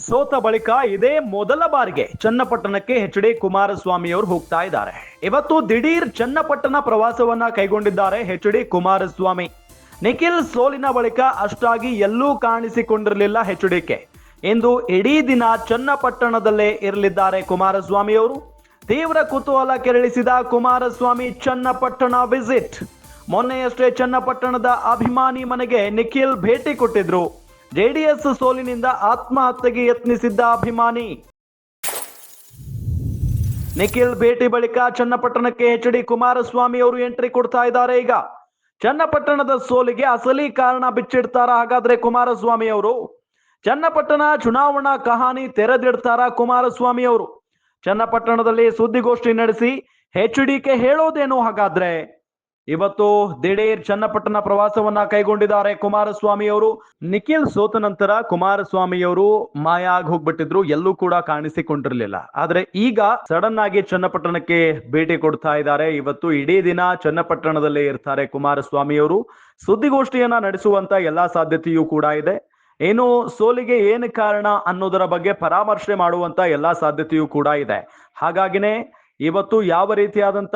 ಸೋತ ಬಳಿಕ ಇದೇ ಮೊದಲ ಬಾರಿಗೆ ಚನ್ನಪಟ್ಟಣಕ್ಕೆ ಎಚ್.ಡಿ. ಕುಮಾರಸ್ವಾಮಿ ಅವರು ಹೋಗ್ತಾ ಇದ್ದಾರೆ. ಇವತ್ತು ದಿಢೀರ್ ಚನ್ನಪಟ್ಟಣ ಪ್ರವಾಸವನ್ನ ಕೈಗೊಂಡಿದ್ದಾರೆ ಎಚ್.ಡಿ. ಕುಮಾರಸ್ವಾಮಿ. ನಿಖಿಲ್ ಸೋಲಿನ ಬಳಿಕ ಅಷ್ಟಾಗಿ ಎಲ್ಲೂ ಕಾಣಿಸಿಕೊಂಡಿರಲಿಲ್ಲ ಎಚ್.ಡಿ.ಕೆ. ಇಂದು ಇಡೀ ದಿನ ಚನ್ನಪಟ್ಟಣದಲ್ಲೇ ಇರಲಿದ್ದಾರೆ ಕುಮಾರಸ್ವಾಮಿ ಅವರು. ತೀವ್ರ ಕುತೂಹಲ ಕೆರಳಿಸಿದ ಕುಮಾರಸ್ವಾಮಿ ಚನ್ನಪಟ್ಟಣ ವಿಸಿಟ್. ಮೊನ್ನೆಯಷ್ಟೇ ಚನ್ನಪಟ್ಟಣದ ಅಭಿಮಾನಿ ಮನೆಗೆ ನಿಖಿಲ್ ಭೇಟಿ ಕೊಟ್ಟಿದ್ರು. ಜೆಡಿಎಸ್ ಸೋಲಿನಿಂದ ಆತ್ಮಹತ್ಯೆಗೆ ಯತ್ನಿಸಿದ್ದ ಅಭಿಮಾನಿ ನಿಖಿಲ್ ಭೇಟಿ ಬಳಿಕ ಚನ್ನಪಟ್ಟಣಕ್ಕೆ ಎಚ್.ಡಿ. ಕುಮಾರಸ್ವಾಮಿ ಅವರು ಎಂಟ್ರಿ ಕೊಡ್ತಾ ಇದ್ದಾರೆ. ಈಗ ಚನ್ನಪಟ್ಟಣದ ಸೋಲಿಗೆ ಅಸಲಿ ಕಾರಣ ಬಿಚ್ಚಿಡ್ತಾರ ಹಾಗಾದ್ರೆ ಕುಮಾರಸ್ವಾಮಿ ಅವರು? ಚನ್ನಪಟ್ಟಣ ಚುನಾವಣಾ ಕಹಾನಿ ತೆರೆದಿಡ್ತಾರ ಕುಮಾರಸ್ವಾಮಿ ಅವರು? ಚನ್ನಪಟ್ಟಣದಲ್ಲಿ ಸುದ್ದಿಗೋಷ್ಠಿ ನಡೆಸಿ ಎಚ್.ಡಿ.ಕೆ ಹೇಳೋದೇನು ಹಾಗಾದ್ರೆ? ಇವತ್ತು ದಿಢೀರ್ ಚನ್ನಪಟ್ಟಣ ಪ್ರವಾಸವನ್ನ ಕೈಗೊಂಡಿದ್ದಾರೆ ಕುಮಾರಸ್ವಾಮಿ ಅವರು. ನಿಖಿಲ್ ಸೋತ ನಂತರ ಕುಮಾರಸ್ವಾಮಿ ಅವರು ಮಾಯ ಆಗಿ ಹೋಗ್ಬಿಟ್ಟಿದ್ರು, ಎಲ್ಲೂ ಕೂಡ ಕಾಣಿಸಿಕೊಂಡಿರ್ಲಿಲ್ಲ. ಆದ್ರೆ ಈಗ ಸಡನ್ ಆಗಿ ಚನ್ನಪಟ್ಟಣಕ್ಕೆ ಭೇಟಿ ಕೊಡ್ತಾ ಇದ್ದಾರೆ. ಇವತ್ತು ಇಡೀ ದಿನ ಚನ್ನಪಟ್ಟಣದಲ್ಲೇ ಇರ್ತಾರೆ ಕುಮಾರಸ್ವಾಮಿ ಅವರು. ಸುದ್ದಿಗೋಷ್ಠಿಯನ್ನ ನಡೆಸುವಂತ ಎಲ್ಲಾ ಸಾಧ್ಯತೆಯೂ ಕೂಡ ಇದೆ. ಏನು ಸೋಲಿಗೆ ಏನು ಕಾರಣ ಅನ್ನೋದರ ಬಗ್ಗೆ ಪರಾಮರ್ಶೆ ಮಾಡುವಂತ ಎಲ್ಲಾ ಸಾಧ್ಯತೆಯೂ ಕೂಡ ಇದೆ. ಹಾಗಾಗಿನೇ ಇವತ್ತು ಯಾವ ರೀತಿಯಾದಂತ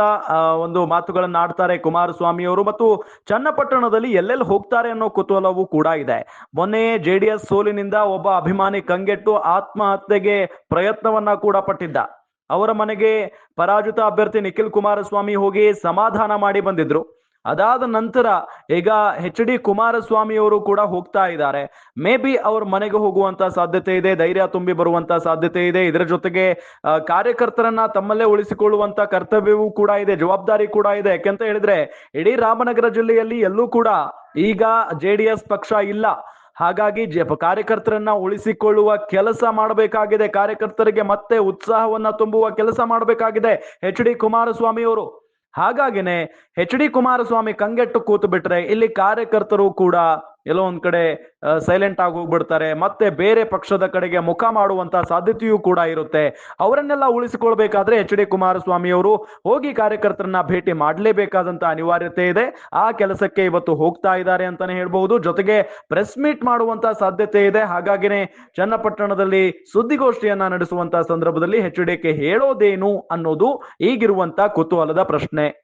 ಒಂದು ಮಾತುಗಳನ್ನ ಆಡ್ತಾರೆ ಕುಮಾರಸ್ವಾಮಿ ಅವರು ಮತ್ತು ಚನ್ನಪಟ್ಟಣದಲ್ಲಿ ಎಲ್ಲೆಲ್ಲಿ ಹೋಗ್ತಾರೆ ಅನ್ನೋ ಕುತೂಹಲವೂ ಕೂಡ ಇದೆ. ಮೊನ್ನೆ ಜೆಡಿಎಸ್ ಸೋಲಿನಿಂದ ಒಬ್ಬ ಅಭಿಮಾನಿ ಕಂಗೆಟ್ಟು ಆತ್ಮಹತ್ಯೆಗೆ ಪ್ರಯತ್ನವನ್ನ ಕೂಡ ಪಟ್ಟಿದ್ದ. ಅವರ ಮನೆಗೆ ಪರಾಜಿತ ಅಭ್ಯರ್ಥಿ ನಿಖಿಲ್ ಕುಮಾರಸ್ವಾಮಿ ಹೋಗಿ ಸಮಾಧಾನ ಮಾಡಿ ಬಂದಿದ್ರು. ಅದಾದ ನಂತರ ಈಗ ಎಚ್.ಡಿ. ಕುಮಾರಸ್ವಾಮಿ ಅವರು ಕೂಡ ಹೋಗ್ತಾ ಇದ್ದಾರೆ. ಮೇ ಬಿ ಅವ್ರ ಮನೆಗೆ ಹೋಗುವಂತ ಸಾಧ್ಯತೆ ಇದೆ, ಧೈರ್ಯ ತುಂಬಿ ಬರುವಂತ ಸಾಧ್ಯತೆ ಇದೆ. ಇದರ ಜೊತೆಗೆ ಕಾರ್ಯಕರ್ತರನ್ನ ತಮ್ಮಲ್ಲೇ ಉಳಿಸಿಕೊಳ್ಳುವಂತ ಕರ್ತವ್ಯವೂ ಕೂಡ ಇದೆ, ಜವಾಬ್ದಾರಿ ಕೂಡ ಇದೆ. ಯಾಕೆಂತ ಹೇಳಿದ್ರೆ ಇಡೀ ರಾಮನಗರ ಜಿಲ್ಲೆಯಲ್ಲಿ ಎಲ್ಲೂ ಕೂಡ ಈಗ ಜೆಡಿಎಸ್ ಪಕ್ಷ ಇಲ್ಲ. ಹಾಗಾಗಿ ಕಾರ್ಯಕರ್ತರನ್ನ ಉಳಿಸಿಕೊಳ್ಳುವ ಕೆಲಸ ಮಾಡಬೇಕಾಗಿದೆ. ಕಾರ್ಯಕರ್ತರಿಗೆ ಮತ್ತೆ ಉತ್ಸಾಹವನ್ನ ತುಂಬುವ ಕೆಲಸ ಮಾಡಬೇಕಾಗಿದೆ ಎಚ್.ಡಿ. ಕುಮಾರಸ್ವಾಮಿ ಅವರು. ಹಾಗಾಗಿನೇ ಎಚ್.ಡಿ. ಕುಮಾರಸ್ವಾಮಿ ಕಂಗೆಟ್ಟು ಕೂತು ಬಿಟ್ರೆ ಇಲ್ಲಿ ಕಾರ್ಯಕರ್ತರು ಕೂಡ ಎಲ್ಲೋ ಒಂದ್ ಕಡೆ ಸೈಲೆಂಟ್ ಆಗಿ ಹೋಗ್ಬಿಡ್ತಾರೆ. ಮತ್ತೆ ಬೇರೆ ಪಕ್ಷದ ಕಡೆಗೆ ಮುಖ ಮಾಡುವಂತ ಸಾಧ್ಯತೆಯೂ ಕೂಡ ಇರುತ್ತೆ. ಅವರನ್ನೆಲ್ಲ ಉಳಿಸಿಕೊಳ್ಬೇಕಾದ್ರೆ ಎಚ್.ಡಿ. ಕುಮಾರಸ್ವಾಮಿ ಅವರು ಹೋಗಿ ಕಾರ್ಯಕರ್ತರನ್ನ ಭೇಟಿ ಮಾಡಲೇಬೇಕಾದಂತ ಅನಿವಾರ್ಯತೆ ಇದೆ. ಆ ಕೆಲಸಕ್ಕೆ ಇವತ್ತು ಹೋಗ್ತಾ ಇದ್ದಾರೆ ಅಂತಾನೆ ಹೇಳ್ಬಹುದು. ಜೊತೆಗೆ ಪ್ರೆಸ್ ಮೀಟ್ ಮಾಡುವಂತ ಸಾಧ್ಯತೆ ಇದೆ. ಹಾಗಾಗಿನೇ ಚನ್ನಪಟ್ಟಣದಲ್ಲಿ ಸುದ್ದಿಗೋಷ್ಠಿಯನ್ನ ನಡೆಸುವಂತ ಸಂದರ್ಭದಲ್ಲಿ ಎಚ್.ಡಿ.ಕೆ ಹೇಳೋದೇನು ಅನ್ನೋದು ಈಗಿರುವಂತ ಕುತೂಹಲದ ಪ್ರಶ್ನೆ.